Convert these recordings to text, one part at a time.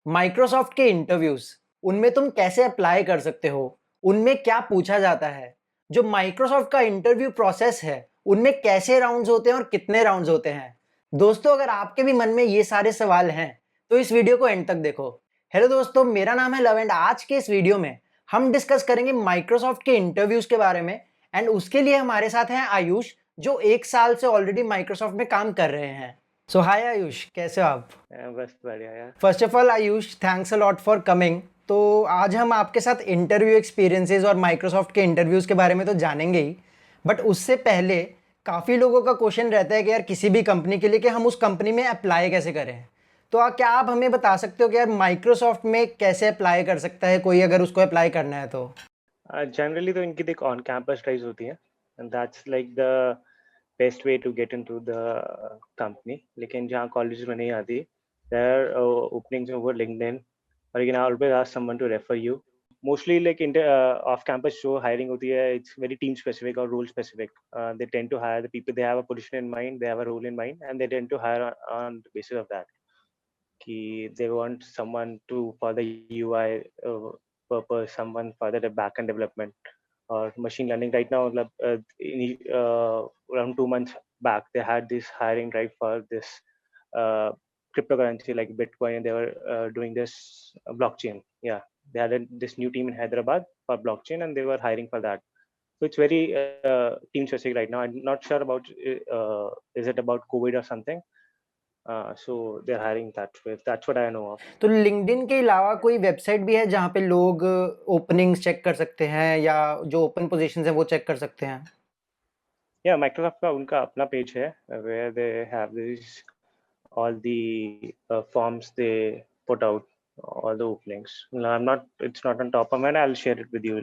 Microsoft के interviews, उनमें तुम कैसे अप्लाई कर सकते हो? उनमें क्या पूछा जाता है? जो माइक्रोसॉफ्ट का इंटरव्यू प्रोसेस है, उनमें कैसे राउंड्स होते हैं और कितने राउंड्स होते हैं? दोस्तों, अगर आपके भी मन में ये सारे सवाल हैं, तो इस वीडियो को एंड तक देखो। हेलो दोस्तों, मेरा नाम है लव एंड आज के इस वीडियो में हम डिस्कस करेंगे माइक्रोसॉफ्ट के इंटरव्यूज के बारे में। एंड उसके लिए हमारे साथ हैं आयुष, जो 1 साल से ऑलरेडी माइक्रोसॉफ्ट में काम कर रहे हैं। सो हाय आयुष, कैसे हो आप? बस बढ़िया यार। First of all Ayush, thanks a lot for coming. तो आज हम आपके साथ इंटरव्यू एक्सपीरियंसेस और माइक्रोसॉफ्ट के इंटरव्यूज़ के बारे में तो जानेंगे ही, बट उससे पहले काफ़ी लोगों का क्वेश्चन रहता है कि यार किसी भी कंपनी के लिए कि हम उस कंपनी में अप्लाई कैसे करें। तो क्या आप हमें बता सकते हो कि यार माइक्रोसॉफ्ट में कैसे अप्लाई कर सकता है कोई, अगर उसको अप्लाई करना है तो? जनरली तो इनकी देख ऑन कैंपस ड्राइव्स होती है and that's like the best way to get into the company. लेकिन जहाँ कॉलेज में नहीं आती, देयर ओपनिंग्स ओवर लिंक्डइन और you can always ask someone to refer you. Mostly like off campus जो hiring होती है, इट्स वेरी टीम स्पेसिफिक और role specific. They tend to hire the people, they have a position in mind, they have a role in mind and they tend to hire on the basis of that कि they want someone to for the UI purpose, someone for the backend development or machine learning. Right now, around 2 months back, they had this hiring drive for this uh, cryptocurrency like Bitcoin, and they were doing this blockchain. Yeah, they had this new team in Hyderabad for blockchain, and they were hiring for that. So it's very team specific right now. I'm not sure about is it about COVID or something. So they're hiring that way. That's what I know of. तो LinkedIn के अलावा कोई website भी है जहाँ पे लोग openings check कर सकते हैं या जो ओपन पोजीशंस हैं वो चेक कर सकते हैं? Yeah, Microsoft का उनका अपना पेज है where they have these all the forms they put out, all the openings. No, I'm not. It's not on top of mine. I'll share it with you.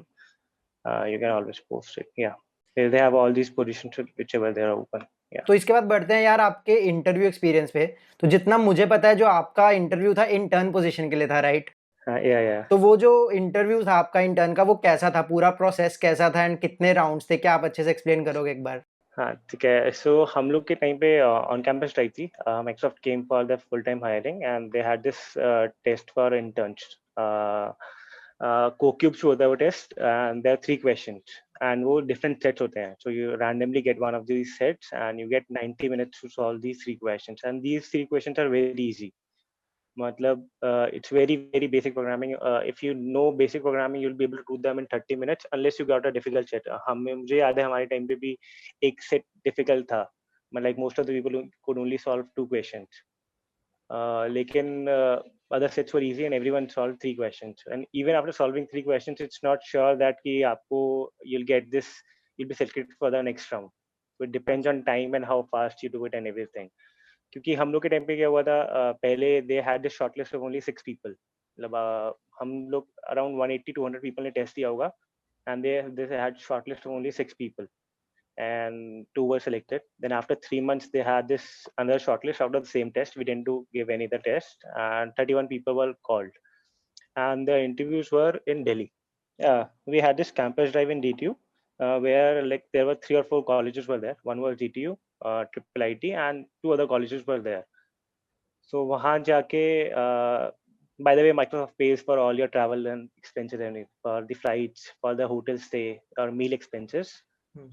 You can always post it. Yeah, they have all these positions whichever they are open. Yeah. तो इसके बाद बढ़ते हैं यार आपके interview experience पे। तो जितना मुझे पता है, जो आपका इंटरव्यू था इंटर्न पोजीशन के लिए था, राइट? Yeah, yeah. तो वो जो इंटरव्यू था आपका इंटर्न का, वो कैसा था? पूरा प्रोसेस कैसा था एंड कितने राउंड्स थे? क्या आप अच्छे से एक्सप्लेन करोगे एक बार? हाँ, ठीक है। सो हम लोग के टाइम पे ऑन कैंपस ड्राइव थी। Microsoft came for the full time hiring and they had this test for interns. CoCubes होता है वो test and there are 3 questions and वो डिफरेंट सेट्स होते हैं। So you randomly get one of these sets and you get 90 minutes to solve these 3 questions and these 3 questions are very easy. मतलब it's very basic programming. If you know basic programming, you'll be able to do them in 30 minutes unless you got a difficult set. हमें मुझे याद है हमारे time पे भी एक set difficult था, but like most of the people could only solve 2 questions. लेकिन other sets were easy and everyone solved 3 questions. And even after solving 3 questions, it's not sure that कि आपको you'll get this, you'll be selected for the next round. So it depends on time and how fast you do it and everything. क्योंकि हम लोग के time पे क्या हुआ था, पहले दे had this shortlist of only 6 people. मतलब हम लोग अराउंड 180 टू 100 पीपल ने टेस्ट दिया होगा and they had shortlist of only 6 people and 2 were selected. Then after 3 months they had this another shortlist after the same test. We didn't do give any other test and 31 people were called and the interviews were in Delhi. Yeah, we had this campus drive in DTU where like there were 3 or 4 colleges were there. One was DTU, Triple IT, and 2 other colleges were there. So वहाँ जाके by the way, Microsoft pays for all your travel and expenses and for the flights, for the hotel stay or meal expenses.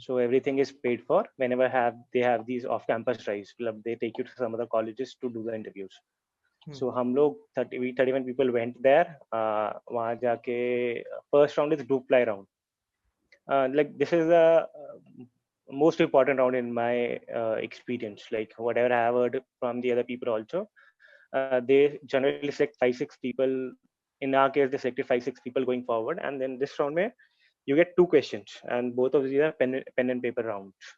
So everything is paid for whenever they have these off-campus drives. They take you to some other colleges to do the interviews. So हम लोग 31 people went there. वहाँ जाके first round is group fly round. Like this is the most important round in my experience. Like whatever I have heard from the other people also, they generally select 5-6 people. In our case, they selected 5-6 people going forward, and then this round, mein, you get 2 questions, and both of these are pen and paper rounds.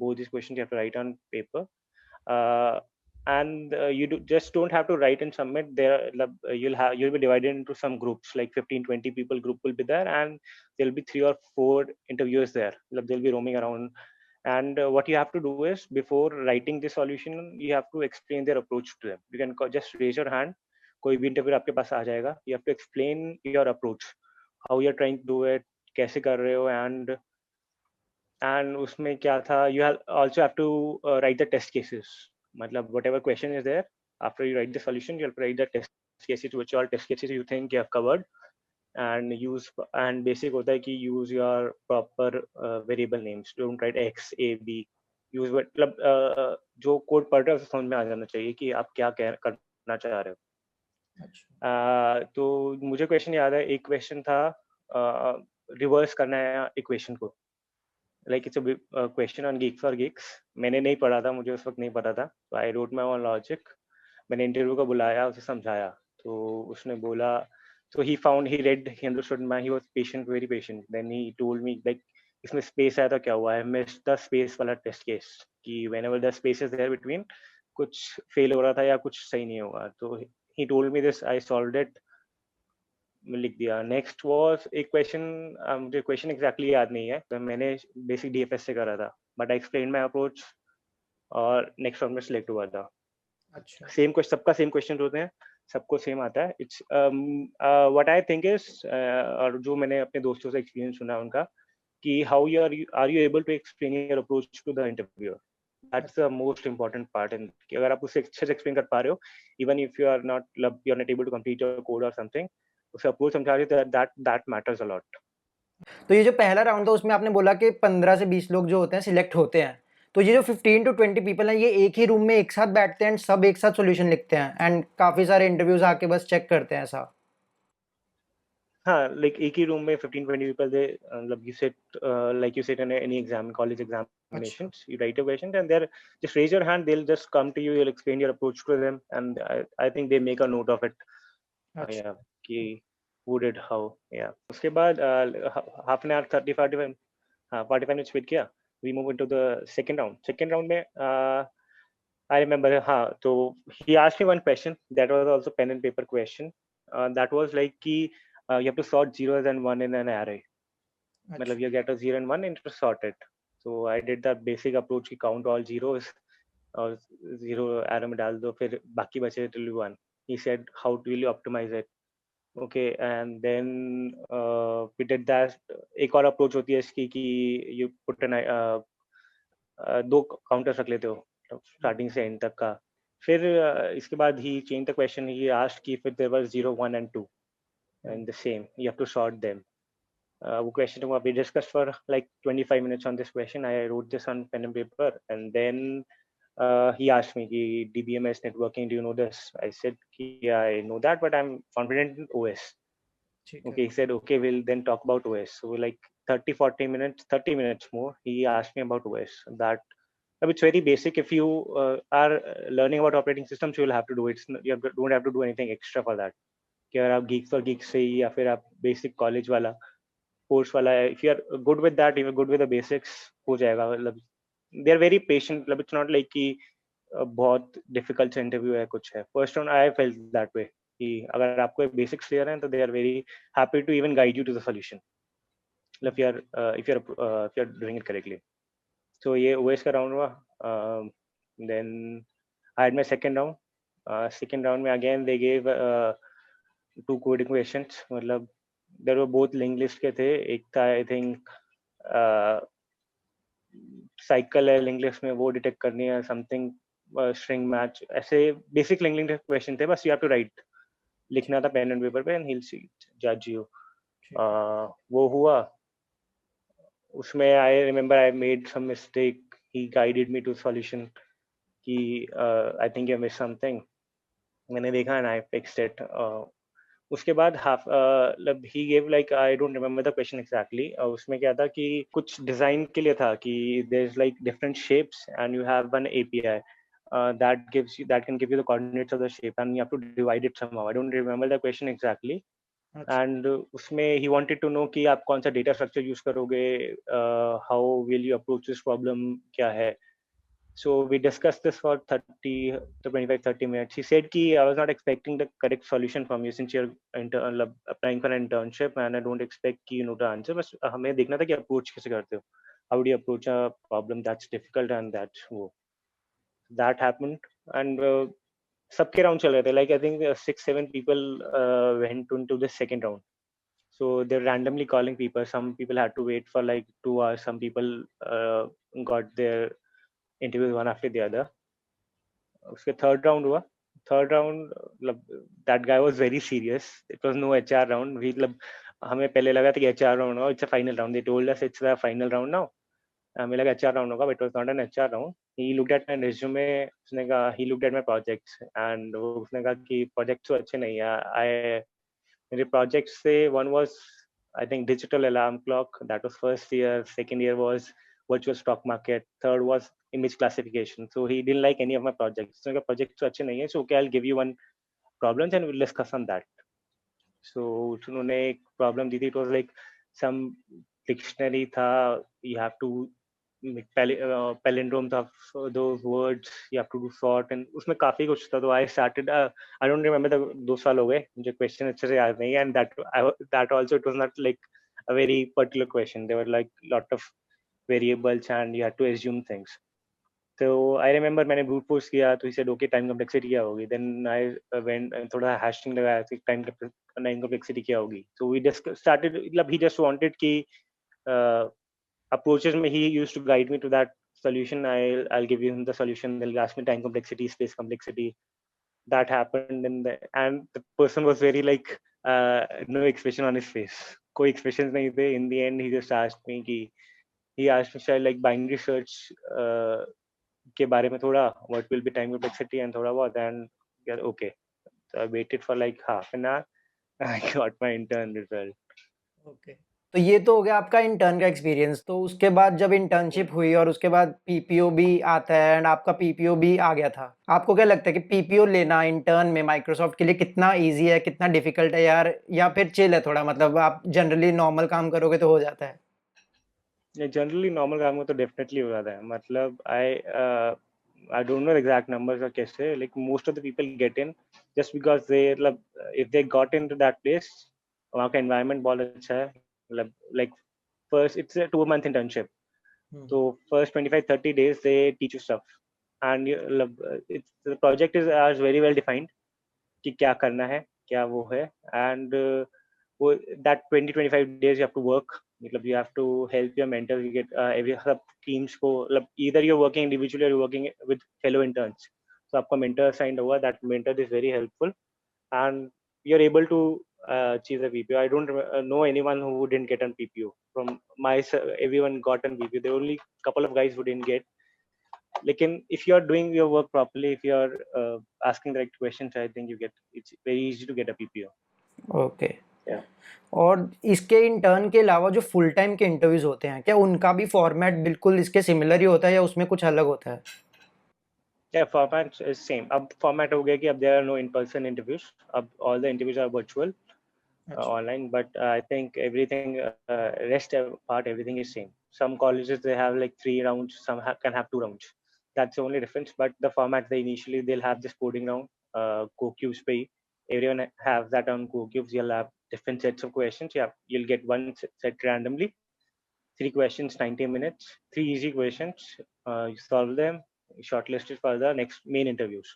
Both these questions you have to write on paper. And just don't have to write and submit there. You'll be divided into some groups, like 15-20 people group will be there, and there'll be 3 or 4 interviewers there. They'll be roaming around, and what you have to do is before writing the solution you have to explain their approach to them. You can just raise your hand, कोई भी interviewer आपके पास आ जाएगा. You have to explain your approach, how you're trying to do it, कैसे कर रहे हो, and उसमें क्या था, you also have to write the test cases. मतलब whatever question is there, after you write the solution you have to write the test cases, which all test cases you think you have covered, and basic होता है कि use your proper variable names. Don't write X, A, B. Use मतलब जो code पढ़ रहे हो उसे समझ में आ जाना चाहिए कि आप क्या करना चाह रहे हो। अच्छा। तो मुझे क्वेश्चन याद है, एक क्वेश्चन था रिवर्स करना है इक्वेशन को, like it's a question on Geeks और गिग्स। मैंने नहीं पढ़ा था, मुझे उस वक्त नहीं पता था, तो I wrote my own logic. मैंने इंटरव्यू को बुलाया, उसे समझाया, तो उसने बोला, so he found, he read, he understood my, he was patient, very patient. Then he told me like इसमें स्पेस आया तो क्या हुआ है, मिस्ड द स्पेस वाला टेस्ट केस, कि whenever the space is there between कुछ फेल हो रहा था या कुछ सही नहीं होगा, तो he told me this, I solved it, लिख दिया। नेक्स्ट वाज एक क्वेश्चन, मुझे क्वेश्चन एग्जैक्टली याद नहीं है, तो मैंने बेसिक डीएफएस से करा था, but I explain my approach और नेक्स्ट राउंड में सिलेक्ट हुआ था। अच्छा। सेम क्वेश्चन, सबका सेम क्वेश्चन होते हैं, सबको सेम आता है। It's what I think is, और जो मैंने अपने दोस्तों से एक्सपीरियंस सुना उनका, कि how you are you able to explain your approach to the interviewer, that's the most important part. इन कि अगर आप उसे अच्छे से एक्सप्लेन कर पा रहे हो, even if you are not able to complete your code और समथिंग, उसे अप्रोच समझा रहे हो, दैट मैटर्स अ लॉट। तो ये जो पहला राउंड था उसमें आपने बोला कि 15 से 20 लोग जो होते हैं सिलेक्ट होते हैं, तो ये जो 15 टू 20 पीपल हैं ये एक ही रूम में एक साथ बैठते हैं एंड सब एक साथ सॉल्यूशन लिखते हैं एंड काफी सारे इंटरव्यूज आके बस चेक करते हैं ऐसा? हाँ, लाइक एक ही रूम में 15-20 पीपल थे, मतलब you sit like you sit in any exam, college अच्छा। examinations, you write your questions and they're just raise your hand, they'll just come to you, you'll explain your approach to them, and I think they make a note of it. अच्छा। Yeah, कि who did how, yeah. उसके बाद half an hour, 30-45, हाँ 45 minutes wait किया, we move into the second round. Second round में I remember, हाँ, तो he asked me one question that was also pen and paper question. That was like कि you have to sort zeros and one in an array. मतलब अच्छा। you get a zero and one and to sort it. So I did that basic approach कि count all zeros और zero array में डाल दो, फिर बाकी बचे till one. He said how will you optimize it? Okay, and then we did that. एक और approach होती है इसकी कि you put an दो काउंटर्स रख लेते हो स्टार्टिंग से एंड तक का। फिर इसके बाद he change the question, he asked कि if there was 0 1 and 2 and the same you have to sort them. वो क्वेश्चन हुआ, we discuss for like 25 minutes on this question, I wrote this on pen and paper and then he asked me कि DBMS networking, do you know this? I said कि I know that but I'm confident in OS. ठीक है। Okay, he said okay, we'll then talk about OS. So like 30 minutes, 30 minutes more, he asked me about OS. That it's very basic. If you are learning about operating systems, you will have to do it. Don't have to do anything extra for that. कि अगर आप geeks for geeks से ही या फिर आप basic college वाला course वाला है, if you are good with that, if you're good with the basics, हो जाएगा। मतलब they are very patient. मतलब it's not like कि बहुत difficult से interview है कुछ है। First round I felt that way कि अगर आपको basics clear हैं तो they are very happy to even guide you to the solution. If you are if you are doing it correctly. So ये OS का राउंड हुआ। Then I had my second round. Second round में again they gave two coding questions. मतलब there were both linked list के थे। एक था I think cycle है लिंक लिस्ट में, वो डिटेक्ट करनी है, समथिंग स्ट्रिंग मैच, ऐसे बेसिक लिंक लिस्ट क्वेश्चन थे। बस यू हैव टू राइट, ठीक। लिखना था पेन एंड पेपर पे एंड ही विल जज यू। ठीक है। वो हुआ। उसमें I remember I made some mistake, he guided me to solution कि I think you miss something. मैंने देखा एंड आई फिक्स्ड इट। उसके बाद हाफ मतलब he gave like, I don't remember the question exactly. उसमें क्या था कि कुछ डिजाइन के लिए था कि there is like different shapes and you have one API that can give you the coordinates of the shape and you have to divide it somehow. I don't remember the question exactly. अच्छा। And उसमें he wanted to know कि आप कौन सा data structure use करोगे, how will you approach this problem, क्या है। So we discussed this for 30 to 25 30 minutes. He said कि I was not expecting the correct solution from you since you're applying for an internship and I don't expect कि you know the answer. बस हमें देखना था कि approach कैसे करते हो. How do you approach a problem that's difficult, and that's वो that happened. And सबके round चल रहे थे. Like I think 6-7 people went into the second round. So they're randomly calling people. Some people had to wait for like 2 hours. Some people got their interviews one after the other. उसके third round हुआ। Third round that guy was very serious. It was no HR round. We हमें पहले लगा था कि HR round होगा. It's a final round. They told us it's the final round now. हमें लगा एचआर राउंड होगा, but it was not an HR round. He looked at my resume. उसने कहा he looked at my projects and उसने कहा कि projects तो अच्छे नहीं है. आई मेरे प्रोजेक्ट्स से one was I think digital alarm clock. That was first year. Second year was virtual stock market. Third was image classification. So he didn't like any of my projects. So projects तो अच्छे नहीं है. So okay, I'll give you one problems and we'll discuss on that. So उन्होंने एक problem दी थी. It was like some dictionary था. You have to make palindromes of those words. You have to do sort and उसमें काफी कुछ था. तो I started. I don't remember the 2 साल हो गए. मुझे question अच्छे से याद नहीं है. And that also it was not like a very particular question. There were like lot of variables and you had to assume things. So I remember मैंने brute force किया. तो he said okay time complexity क्या होगी. Then I went थोड़ा hashing लगाया कि time complexity क्या होगी. So we just started. मतलब he just wanted कि approaches में he used to guide me to that solution. I'll give him the solution. They'll ask me time complexity, space complexity. That happened and the person was very like no expression on his face. कोई expressions नहीं थे. In the end he just asked me कि he asked me शायद like binary search के बारे में थोड़ा what will be time complexity and थोड़ा बहुत and yeah, okay. So I waited for like half an hour. I got my intern result. Okay. तो ये तो हो गया आपका इंटर्न का एक्सपीरियंस। तो उसके बाद जब इंटर्नशिप हुई और उसके बाद पीपीओ भी आता है एंड आपका पीपीओ भी आ गया था। आपको क्या लगता है कि पीपीओ लेना इंटर्न में माइक्रोसॉफ्ट के लिए कितना ईज़ी है, कितना डिफ़िकल्ट है यार या फिर चिल है थोड़ा मतलब आप जनरली नॉर्मल काम करोगे तो हो जाता है? जनरली नॉर्मल काम में तो डेफिनेटली हो जाता है. मतलब I don't know exact numbers और कैसे, like most of the people get in just because they मतलब if they got into that place. वहाँ का एनवायरनमेंट बहुत अच्छा है. मतलब like first it's a 2 month internship. हुँ। So first 25-30 days they teach you stuff and it's the project is very well defined कि क्या करना है, क्या वो है. And वो that 20-25 days you have to work. मतलब you have to help your mentors. You get every सब teams को मतलब either you're working individually or you're working with fellow interns. So आपका mentor assigned हुआ. That mentor is very helpful and you're able to achieve the PPO. I don't know anyone who didn't get on PPO. From everyone got on PPO. There were only couple of guys who didn't get. Lekin if you're doing your work properly, if you're asking the right questions, I think it's very easy to get a PPO. Okay. Yeah. और इसके intern के अलावा जो full time के interviews होते हैं, क्या उनका भी फॉर्मेट बिल्कुल इसके सिमिलर ही होता है या उसमें कुछ अलग होता है? Yeah, format is same. अब format हो गया कि अब there are no in-person interviews. अब all the interviews are virtual, अच्छा। online. But I think everything rest part everything is same. Some colleges they have like 3 rounds. Some can have 2 rounds. That's the only difference. But the format they initially they'll have this coding round. CoCubes पे everyone have that on CoCubes. You'll have different sets of questions. You'll get one set randomly. 3 questions, 90 minutes. 3 easy questions. You solve them. Shortlisted for the next main interviews,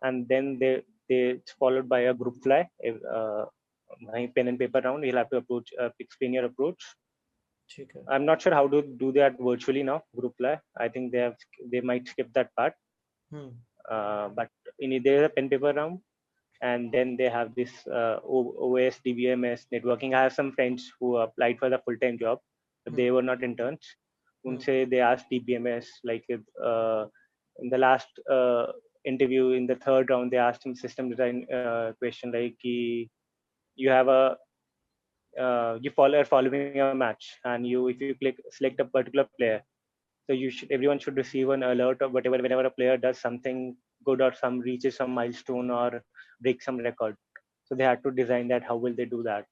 and then they it's followed by a group fly. Pen and paper round. You'll have to explain your approach. ठीक है। I'm not sure how to do that virtually now. Group fly. I think they might skip that part. Hmm. But there is a pen paper round, and then they have this OS DBMS networking. I have some friends who applied for the full time job. Hmm. They were not interns. Hmm. Unse they asked DBMS like in the last interview in the third round they asked him system design question like you have a you are following a match and you if you click select a particular player, so everyone should receive an alert or whatever whenever a player does something good or some reaches some milestone or breaks some record. So they had to design that. How will they do that?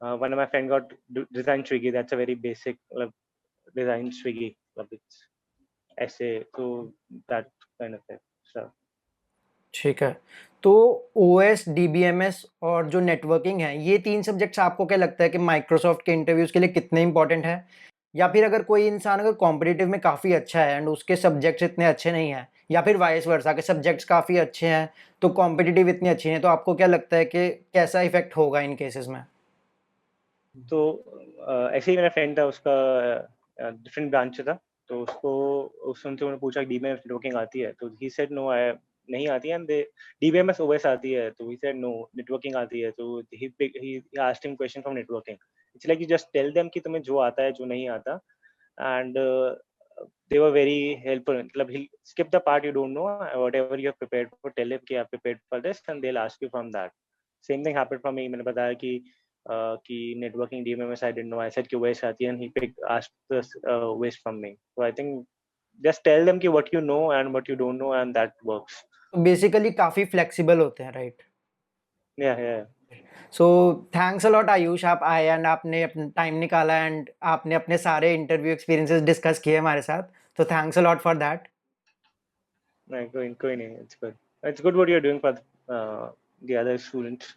One of my friend got design Swiggy. That's a very basic design Swiggy. It's essay. So that kind of thing. So ठीक है। तो OS, DBMS और जो networking है, ये 3 subjects आपको क्या लगता है कि माइक्रोसॉफ्ट के इंटरव्यूज़ के लिए कितने इम्पोर्टेंट हैं? या फिर अगर कोई इंसान अगर कॉम्पिटिटिव में काफ़ी अच्छा है एंड उसके सब्जेक्ट्स इतने अच्छे नहीं हैं या फिर वाइस वर्सा के सब्जेक्ट्स काफ़ी अच्छे हैं, तो कॉम्पिटिटिव इतनी अच्छी नहीं है, तो आपको क्या लगता है कि कैसा इफ़ेक्ट होगा इन केसेस में? तो ऐसे ही मेरा फ्रेंड था उसका डिफरेंट ब्रांच से था. तो उसको उसने पूछा डी में नेटवर्किंग आती है. तो ही सेड नो. आई नहीं आती है, and they DBMS OS आती है, तो he said no, networking आती है, तो he asked him question from networking. It's like you just tell them कि तुम्हें जो आता है, जो नहीं आता, and they were very helpful. मतलब he'll skip the part you don't know, whatever you have prepared for, tell him कि आप prepared for this, and they'll ask you from that. Same thing happened for me. मैंने बताया कि networking DMMS I didn't know. I said कि OS आती है, and he asked this OS from me. So I think just tell them कि what you know and what you don't know, and that works. तो basically काफ़ी flexible होते हैं, right? Yeah. So thanks a lot Ayush, आप आए and आपने अपना time निकाला एंड आपने अपने सारे इंटरव्यू एक्सपीरियंसेस डिस्कस किए हमारे साथ, तो thanks a lot for that. कोई नहीं, it's good. It's good what you're doing for the other students.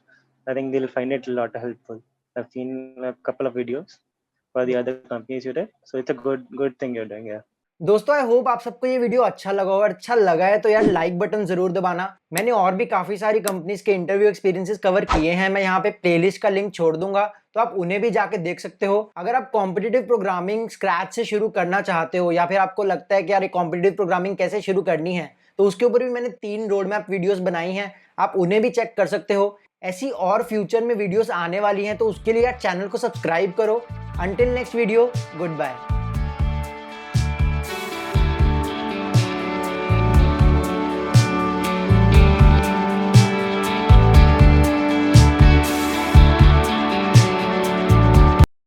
I think they'll find it a lot helpful. I've seen a couple of videos for the other companies you did, so it's a good thing you're doing. Yeah. दोस्तों, I hope आप सबको ये video अच्छा लगा हो, और अच्छा लगा है तो यार लाइक बटन जरूर दबाना। मैंने और भी काफी सारी कंपनीज के इंटरव्यू एक्सपीरियंसेस कवर किए हैं, मैं यहाँ पे प्लेलिस्ट का लिंक छोड़ दूंगा, तो आप उन्हें भी जाके देख सकते हो। अगर आप कॉम्पिटिटिव प्रोग्रामिंग स्क्रैच से शुरू करना चाहते हो, या फिर आपको लगता है कि यार कॉम्पिटिटिव प्रोग्रामिंग कैसे शुरू करनी है, तो उसके ऊपर भी मैंने 3 रोड मैप वीडियोस बनाई हैं, आप उन्हें भी चेक कर सकते हो। ऐसी और फ्यूचर में वीडियोस आने वाली हैं, तो उसके लिए यार चैनल को सब्सक्राइब करो। Until next video, good bye.